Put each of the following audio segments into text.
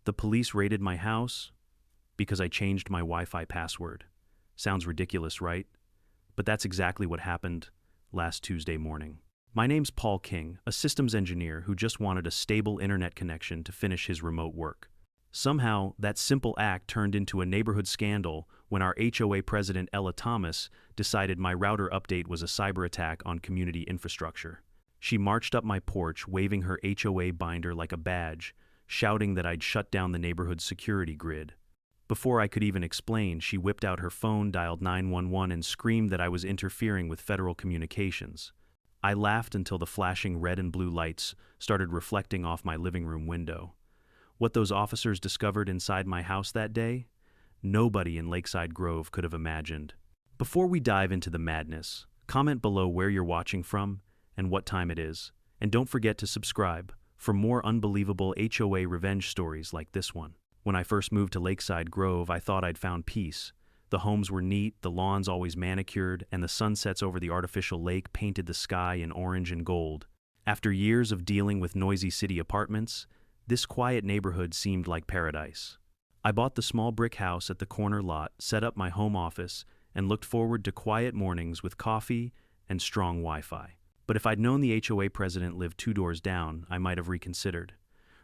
The police raided my house because I changed my Wi-Fi password. Sounds ridiculous, right? But that's exactly what happened last Tuesday morning. My name's Paul King, a systems engineer who just wanted a stable internet connection to finish his remote work. Somehow, that simple act turned into a neighborhood scandal when our HOA president, Ella Thomas, decided my router update was a cyber attack on community infrastructure. She marched up my porch, waving her HOA binder like a badge, shouting that I'd shut down the neighborhood's security grid. Before I could even explain, she whipped out her phone, dialed 911, and screamed that I was interfering with federal communications. I laughed until the flashing red and blue lights started reflecting off my living room window. What those officers discovered inside my house that day, nobody in Lakeside Grove could have imagined. Before we dive into the madness, comment below where you're watching from and what time it is, and don't forget to subscribe for more unbelievable HOA revenge stories like this one. When I first moved to Lakeside Grove, I thought I'd found peace. The homes were neat, the lawns always manicured, and the sunsets over the artificial lake painted the sky in orange and gold. After years of dealing with noisy city apartments, this quiet neighborhood seemed like paradise. I bought the small brick house at the corner lot, set up my home office, and looked forward to quiet mornings with coffee and strong Wi-Fi. But if I'd known the HOA president lived 2 doors down, I might have reconsidered.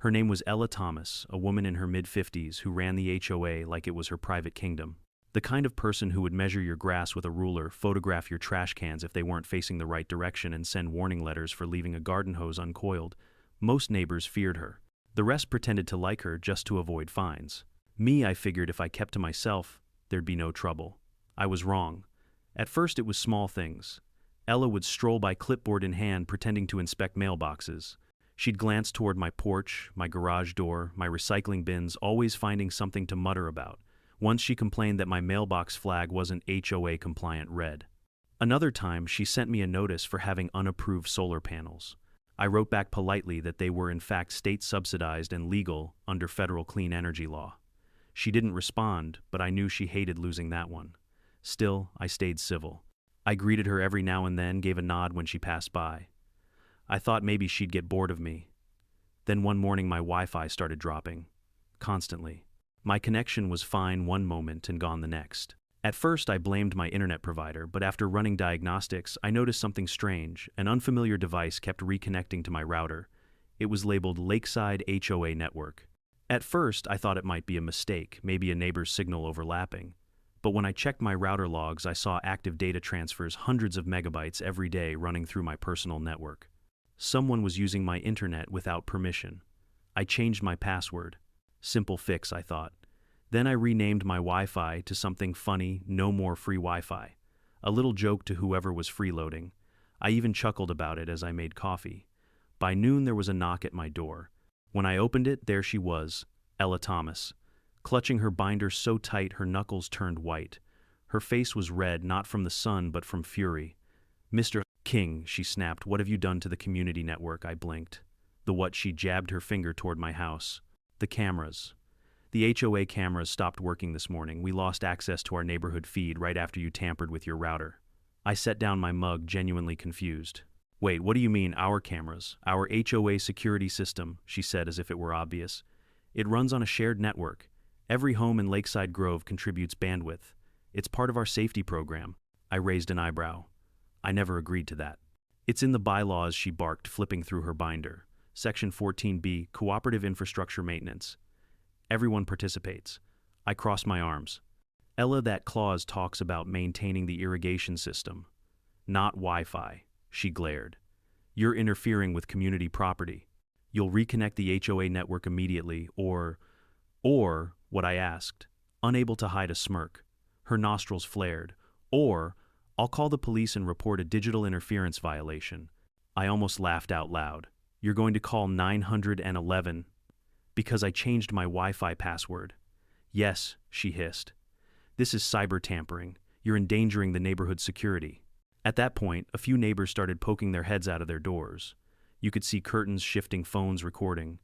Her name was Ella Thomas, a woman in her mid-50s who ran the HOA like it was her private kingdom. The kind of person who would measure your grass with a ruler, photograph your trash cans if they weren't facing the right direction, and send warning letters for leaving a garden hose uncoiled. Most neighbors feared her. The rest pretended to like her just to avoid fines. Me, I figured if I kept to myself, there'd be no trouble. I was wrong. At first it was small things. Ella would stroll by clipboard in hand pretending to inspect mailboxes. She'd glance toward my porch, my garage door, my recycling bins, always finding something to mutter about. Once she complained that my mailbox flag wasn't HOA-compliant red. Another time, she sent me a notice for having unapproved solar panels. I wrote back politely that they were in fact state-subsidized and legal under federal clean energy law. She didn't respond, but I knew she hated losing that one. Still, I stayed civil. I greeted her every now and then, gave a nod when she passed by. I thought maybe she'd get bored of me. Then one morning my Wi-Fi started dropping. Constantly. My connection was fine one moment and gone the next. At first I blamed my internet provider, but after running diagnostics, I noticed something strange. An unfamiliar device kept reconnecting to my router. It was labeled Lakeside HOA Network. At first I thought it might be a mistake, maybe a neighbor's signal overlapping. But when I checked my router logs, I saw active data transfers, hundreds of megabytes every day running through my personal network. Someone was using my internet without permission. I changed my password. Simple fix, I thought. Then I renamed my Wi-Fi to something funny, no more free Wi-Fi. A little joke to whoever was freeloading. I even chuckled about it as I made coffee. By noon there was a knock at my door. When I opened it, there she was, Ella Thomas, clutching her binder so tight her knuckles turned white. Her face was red, not from the sun but from fury. "Mr. King," she snapped, "what have you done to the community network?" I blinked. The what? She jabbed her finger toward my house. The cameras. The HOA cameras stopped working this morning. We lost access to our neighborhood feed right after you tampered with your router. I set down my mug, genuinely confused. "Wait, what do you mean, our cameras? Our HOA security system," she said as if it were obvious. "It runs on a shared network. Every home in Lakeside Grove contributes bandwidth. It's part of our safety program." I raised an eyebrow. I never agreed to that. "It's in the bylaws," she barked, flipping through her binder. Section 14B, Cooperative Infrastructure Maintenance. Everyone participates. I crossed my arms. "Ella, that clause talks about maintaining the irrigation system, not Wi-Fi," she glared. "You're interfering with community property. You'll reconnect the HOA network immediately, or what?" I asked, unable to hide a smirk. Her nostrils flared. "Or I'll call the police and report a digital interference violation." I almost laughed out loud. "You're going to call 911? Because I changed my Wi-Fi password." "Yes," she hissed. "This is cyber tampering. You're endangering the neighborhood security." At that point, a few neighbors started poking their heads out of their doors. You could see curtains shifting, phones recording.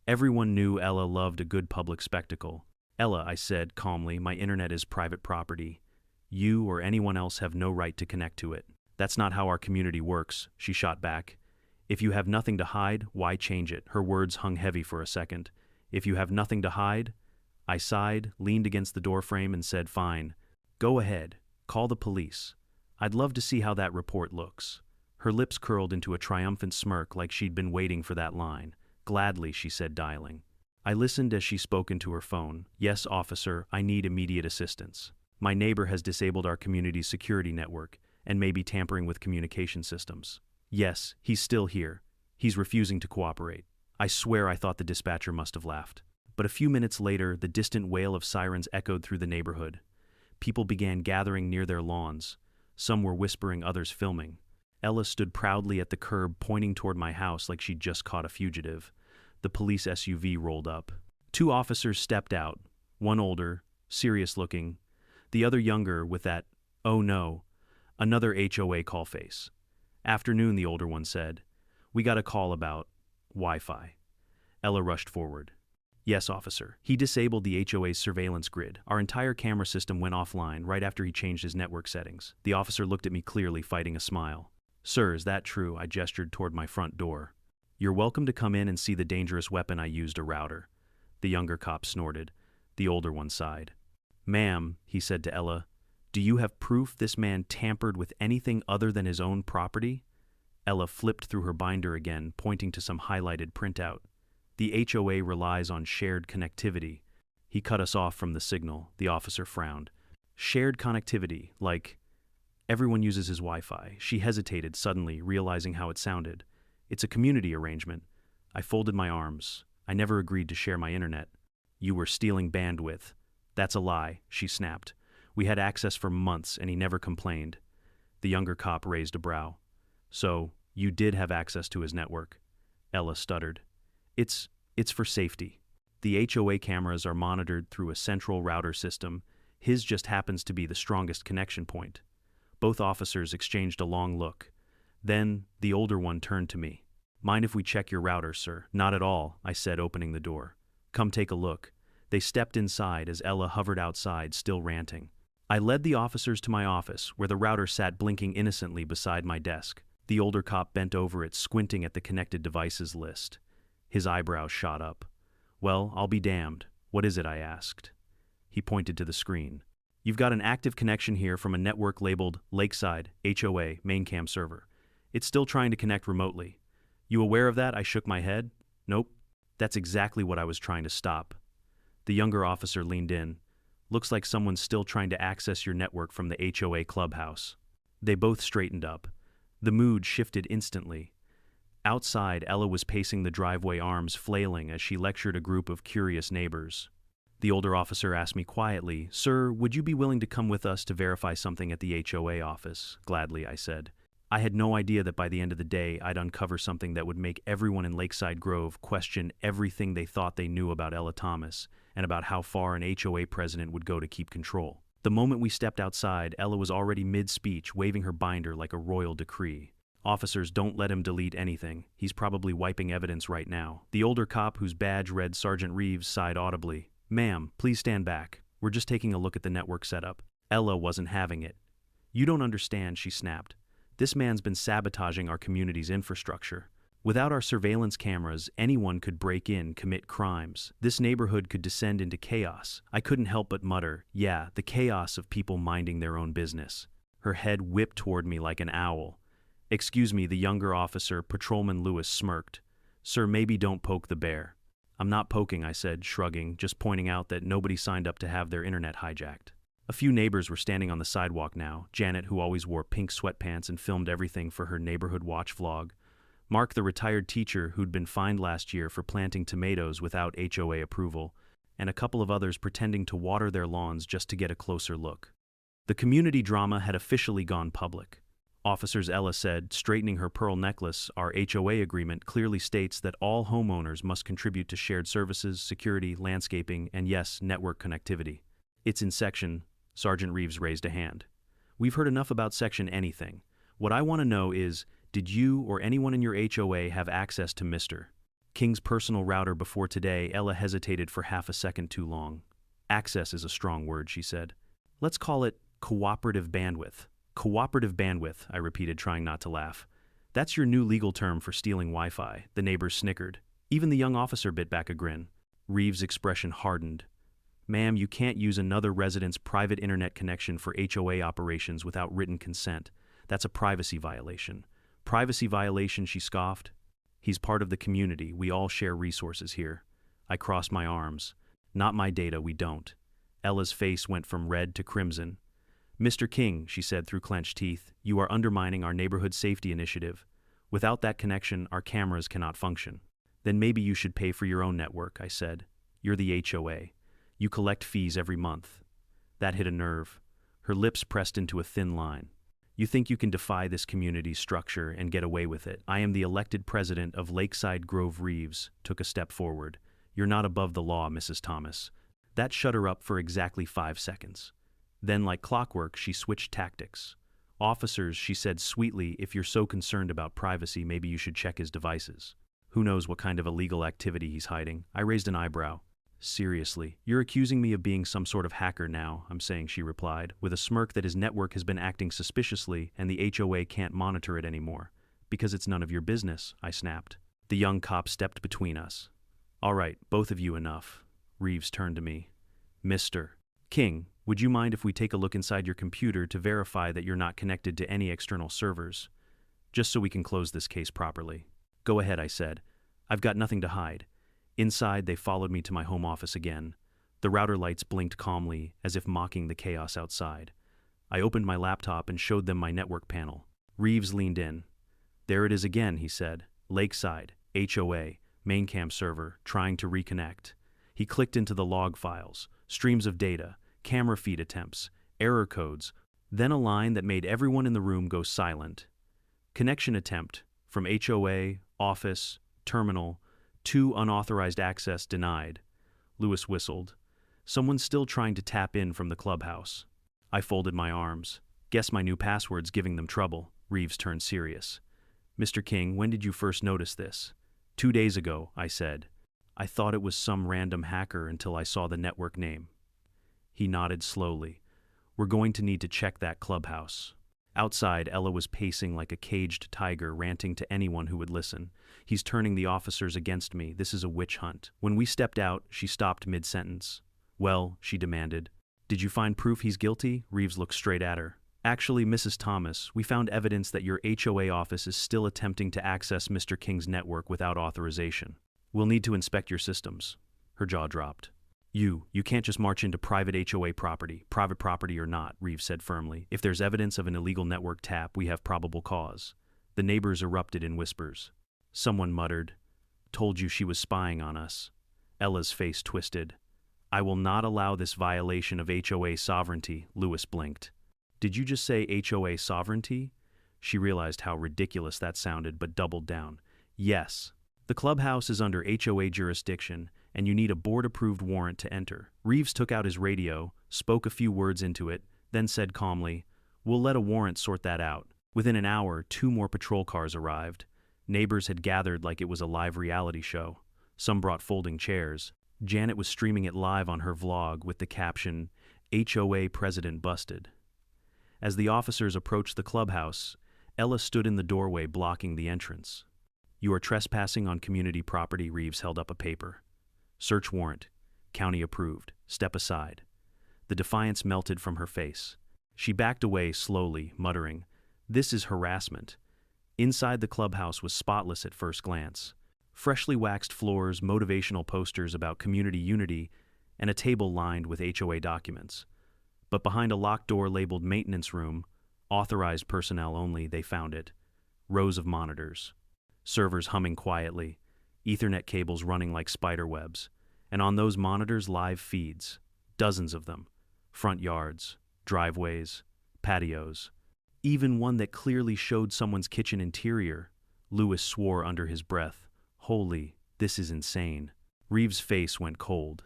Everyone knew Ella loved a good public spectacle. "Ella," I said calmly, "my internet is private property. You or anyone else have no right to connect to it." "That's not how our community works," she shot back. "If you have nothing to hide, why change it?" Her words hung heavy for a second. If you have nothing to hide, I sighed, leaned against the doorframe, and said, fine. Go ahead. Call the police. I'd love to see how that report looks. Her lips curled into a triumphant smirk like she'd been waiting for that line. Gladly, she said, dialing. I listened as she spoke into her phone. Yes, officer, I need immediate assistance. My neighbor has disabled our community's security network and may be tampering with communication systems. Yes, he's still here. He's refusing to cooperate. I swear I thought the dispatcher must have laughed. But a few minutes later, the distant wail of sirens echoed through the neighborhood. People began gathering near their lawns. Some were whispering, others filming. Ella stood proudly at the curb, pointing toward my house like she'd just caught a fugitive. The police SUV rolled up. 2 officers stepped out, one older, serious-looking, the other younger with that, oh no, another HOA call face. Afternoon, the older one said. We got a call about Wi-Fi. Ella rushed forward. Yes, officer. He disabled the HOA's surveillance grid. Our entire camera system went offline right after he changed his network settings. The officer looked at me clearly, fighting a smile. Sir, is that true? I gestured toward my front door. You're welcome to come in and see the dangerous weapon I used, a router. The younger cop snorted. The older one sighed. Ma'am, he said to Ella, do you have proof this man tampered with anything other than his own property? Ella flipped through her binder again, pointing to some highlighted printout. The HOA relies on shared connectivity. He cut us off from the signal. The officer frowned. Shared connectivity, like everyone uses his Wi-Fi. She hesitated, suddenly realizing how it sounded. It's a community arrangement. I folded my arms. I never agreed to share my internet. You were stealing bandwidth. That's a lie, she snapped. We had access for months and he never complained. The younger cop raised a brow. So, you did have access to his network? Ella stuttered. It's for safety. The HOA cameras are monitored through a central router system. His just happens to be the strongest connection point. Both officers exchanged a long look. Then, the older one turned to me. Mind if we check your router, sir? Not at all, I said, opening the door. Come take a look. They stepped inside as Ella hovered outside, still ranting. I led the officers to my office, where the router sat blinking innocently beside my desk. The older cop bent over it, squinting at the connected devices list. His eyebrows shot up. Well, I'll be damned. What is it? I asked. He pointed to the screen. You've got an active connection here from a network labeled Lakeside HOA maincam server. It's still trying to connect remotely. You aware of that? I shook my head. Nope. That's exactly what I was trying to stop. The younger officer leaned in. Looks like someone's still trying to access your network from the HOA clubhouse. They both straightened up. The mood shifted instantly. Outside, Ella was pacing the driveway, arms flailing as she lectured a group of curious neighbors. The older officer asked me quietly, Sir, would you be willing to come with us to verify something at the HOA office? Gladly, I said. I had no idea that by the end of the day I'd uncover something that would make everyone in Lakeside Grove question everything they thought they knew about Ella Thomas and about how far an HOA president would go to keep control. The moment we stepped outside, Ella was already mid-speech, waving her binder like a royal decree. Officers, don't let him delete anything. He's probably wiping evidence right now. The older cop, whose badge read Sergeant Reeves, sighed audibly. Ma'am, please stand back. We're just taking a look at the network setup. Ella wasn't having it. You don't understand, she snapped. This man's been sabotaging our community's infrastructure. Without our surveillance cameras, anyone could break in, commit crimes. This neighborhood could descend into chaos. I couldn't help but mutter, yeah, the chaos of people minding their own business. Her head whipped toward me like an owl. Excuse me, the younger officer, Patrolman Lewis, smirked. Sir, maybe don't poke the bear. I'm not poking, I said, shrugging, just pointing out that nobody signed up to have their internet hijacked. A few neighbors were standing on the sidewalk now. Janet, who always wore pink sweatpants and filmed everything for her neighborhood watch vlog. Mark, the retired teacher who'd been fined last year for planting tomatoes without HOA approval, and a couple of others pretending to water their lawns just to get a closer look. The community drama had officially gone public. Officers, Ella said, straightening her pearl necklace, our HOA agreement clearly states that all homeowners must contribute to shared services, security, landscaping, and yes, network connectivity. It's in section. Sergeant Reeves raised a hand. We've heard enough about section anything. What I want to know is, did you or anyone in your HOA have access to Mr. King's personal router before today? Ella hesitated for half a second too long. Access is a strong word, she said. Let's call it cooperative bandwidth. Cooperative bandwidth, I repeated, trying not to laugh. That's your new legal term for stealing Wi-Fi, the neighbors snickered. Even the young officer bit back a grin. Reeves' expression hardened. Ma'am, you can't use another resident's private internet connection for HOA operations without written consent. That's a privacy violation. Privacy violation, she scoffed. He's part of the community. We all share resources here. I crossed my arms. Not my data, we don't. Ella's face went from red to crimson. Mr. King, she said through clenched teeth, you are undermining our neighborhood safety initiative. Without that connection, our cameras cannot function. Then maybe you should pay for your own network, I said. You're the HOA. You collect fees every month. That hit a nerve. Her lips pressed into a thin line. You think you can defy this community's structure and get away with it. I am the elected president of Lakeside Grove. Reeves took a step forward. You're not above the law, Mrs. Thomas. That shut her up for exactly 5 seconds. Then, like clockwork, she switched tactics. Officers, she said sweetly, if you're so concerned about privacy, maybe you should check his devices. Who knows what kind of illegal activity he's hiding? I raised an eyebrow. Seriously, you're accusing me of being some sort of hacker now, I'm saying, she replied, with a smirk that his network has been acting suspiciously and the HOA can't monitor it anymore. Because it's none of your business, I snapped. The young cop stepped between us. All right, both of you, enough. Reeves turned to me. Mr. King, would you mind if we take a look inside your computer to verify that you're not connected to any external servers? Just so we can close this case properly. Go ahead, I said. I've got nothing to hide. Inside, they followed me to my home office again. The router lights blinked calmly, as if mocking the chaos outside. I opened my laptop and showed them my network panel. Reeves leaned in. There it is again, he said. Lakeside, HOA, maincam server, trying to reconnect. He clicked into the log files, streams of data, camera feed attempts, error codes, then a line that made everyone in the room go silent. Connection attempt, from HOA, office, terminal, 2 unauthorized access denied. Lewis whistled. Someone's still trying to tap in from the clubhouse. I folded my arms. Guess my new password's giving them trouble. Reeves turned serious. Mr. King, when did you first notice this? 2 days ago, I said. I thought it was some random hacker until I saw the network name. He nodded slowly. We're going to need to check that clubhouse. Outside, Ella was pacing like a caged tiger, ranting to anyone who would listen. He's turning the officers against me. This is a witch hunt. When we stepped out, she stopped mid-sentence. Well, she demanded. Did you find proof he's guilty? Reeves looked straight at her. Actually, Mrs. Thomas, we found evidence that your HOA office is still attempting to access Mr. King's network without authorization. We'll need to inspect your systems. Her jaw dropped. You can't just march into private HOA property, private property or not, Reeves said firmly. If there's evidence of an illegal network tap, we have probable cause. The neighbors erupted in whispers. Someone muttered, Told you she was spying on us. Ella's face twisted. I will not allow this violation of HOA sovereignty, Lewis blinked. Did you just say HOA sovereignty? She realized how ridiculous that sounded, but doubled down. Yes. The clubhouse is under HOA jurisdiction, and you need a board-approved warrant to enter. Reeves took out his radio, spoke a few words into it, then said calmly, We'll let a warrant sort that out. Within an hour, 2 more patrol cars arrived. Neighbors had gathered like it was a live reality show. Some brought folding chairs. Janet was streaming it live on her vlog with the caption, HOA President Busted. As the officers approached the clubhouse, Ella stood in the doorway blocking the entrance. You are trespassing on community property, Reeves held up a paper. Search warrant. County approved. Step aside. The defiance melted from her face. She backed away slowly, muttering, This is harassment. Inside the clubhouse was spotless at first glance. Freshly waxed floors, motivational posters about community unity, and a table lined with HOA documents. But behind a locked door labeled maintenance room, authorized personnel only, they found it. Rows of monitors. Servers humming quietly, Ethernet cables running like spider webs, and on those monitors live feeds, dozens of them, front yards, driveways, patios, even one that clearly showed someone's kitchen interior. Lewis swore under his breath, Holy, this is insane. Reeves' face went cold.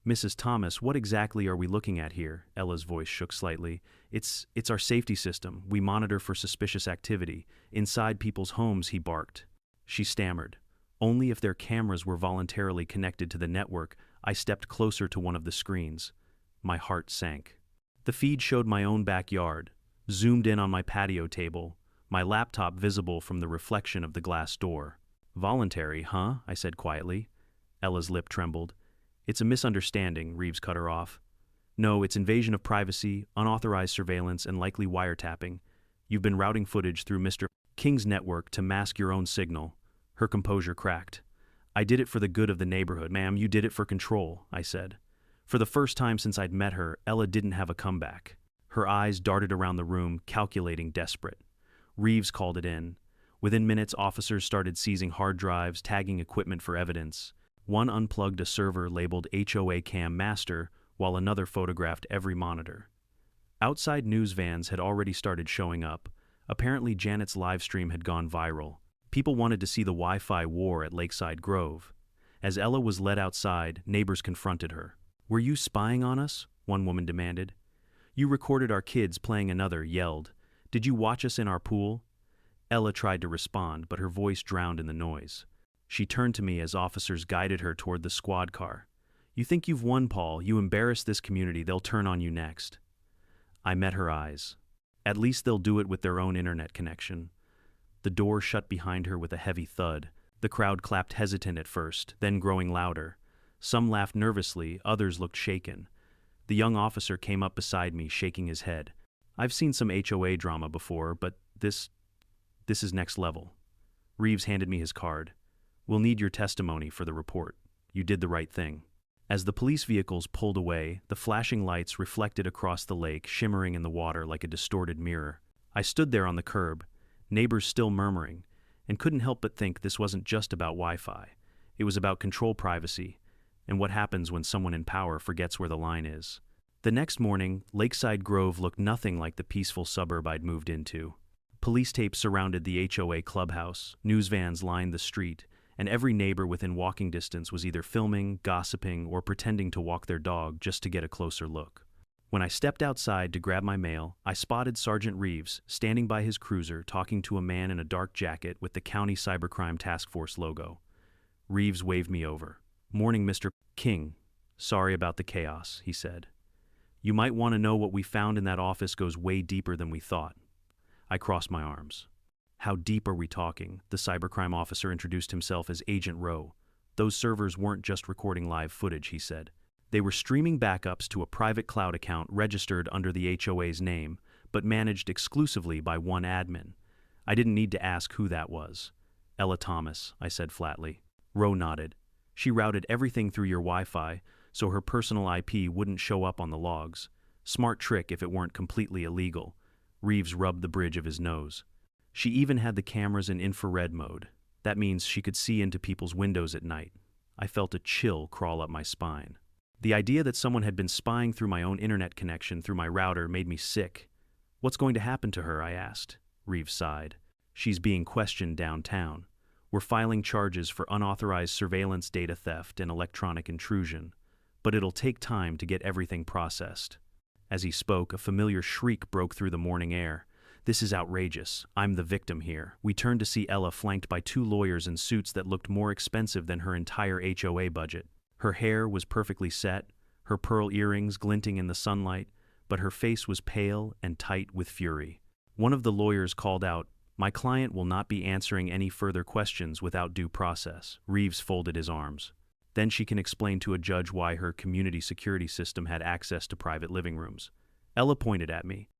Mrs. Thomas, what exactly are we looking at here? Ella's voice shook slightly. It's our safety system. We monitor for suspicious activity. Inside people's homes, he barked. She stammered. Only if their cameras were voluntarily connected to the network. I stepped closer to one of the screens. My heart sank. The feed showed my own backyard, zoomed in on my patio table, my laptop visible from the reflection of the glass door. Voluntary, huh? I said quietly. Ella's lip trembled. It's a misunderstanding, Reeves cut her off. No, it's invasion of privacy, unauthorized surveillance, and likely wiretapping. You've been routing footage through Mr. King's network to mask your own signal. Her composure cracked. I did it for the good of the neighborhood, ma'am. You did it for control, I said. For the first time since I'd met her, Ella didn't have a comeback. Her eyes darted around the room, calculating, desperate. Reeves called it in. Within minutes, officers started seizing hard drives, tagging equipment for evidence. One unplugged a server labeled HOA Cam Master, while another photographed every monitor. Outside news vans had already started showing up. Apparently, Janet's live stream had gone viral. People wanted to see the Wi-Fi war at Lakeside Grove. As Ella was led outside, neighbors confronted her. "Were you spying on us?" one woman demanded. "You recorded our kids playing," another yelled. "Did you watch us in our pool?" Ella tried to respond, but her voice drowned in the noise. She turned to me as officers guided her toward the squad car. "You think you've won, Paul. You embarrass this community, they'll turn on you next." I met her eyes. At least they'll do it with their own internet connection. The door shut behind her with a heavy thud. The crowd clapped, hesitant at first, then growing louder. Some laughed nervously, others looked shaken. The young officer came up beside me, shaking his head. "I've seen some HOA drama before, but this is next level." Reeves handed me his card. "We'll need your testimony for the report. You did the right thing." As the police vehicles pulled away, the flashing lights reflected across the lake, shimmering in the water like a distorted mirror. I stood there on the curb, neighbors still murmuring, and couldn't help but think this wasn't just about Wi-Fi. It was about control, privacy, and what happens when someone in power forgets where the line is. The next morning, Lakeside Grove looked nothing like the peaceful suburb I'd moved into. Police tape surrounded the HOA clubhouse, news vans lined the street, and every neighbor within walking distance was either filming, gossiping, or pretending to walk their dog just to get a closer look. When I stepped outside to grab my mail, I spotted Sergeant Reeves standing by his cruiser talking to a man in a dark jacket with the County Cybercrime Task Force logo. Reeves waved me over. "Morning, Mr. King. Sorry about the chaos," he said. "You might want to know what we found in that office goes way deeper than we thought." I crossed my arms. "How deep are we talking?" The cybercrime officer introduced himself as Agent Rowe. "Those servers weren't just recording live footage," he said. "They were streaming backups to a private cloud account registered under the HOA's name, but managed exclusively by one admin. I didn't need to ask who that was." "Ella Thomas," I said flatly. Rowe nodded. "She routed everything through your Wi-Fi, so her personal IP wouldn't show up on the logs. Smart trick if it weren't completely illegal." Reeves rubbed the bridge of his nose. "She even had the cameras in infrared mode. That means she could see into people's windows at night." I felt a chill crawl up my spine. The idea that someone had been spying through my own internet connection through my router made me sick. "What's going to happen to her?" I asked. Reeves sighed. "She's being questioned downtown. We're filing charges for unauthorized surveillance, data theft, and electronic intrusion. But it'll take time to get everything processed." As he spoke, a familiar shriek broke through the morning air. "This is outrageous. I'm the victim here." We turned to see Ella flanked by two lawyers in suits that looked more expensive than her entire HOA budget. Her hair was perfectly set, her pearl earrings glinting in the sunlight, but her face was pale and tight with fury. One of the lawyers called out, "My client will not be answering any further questions without due process." Reeves folded his arms. "Then she can explain to a judge why her community security system had access to private living rooms." Ella pointed at me.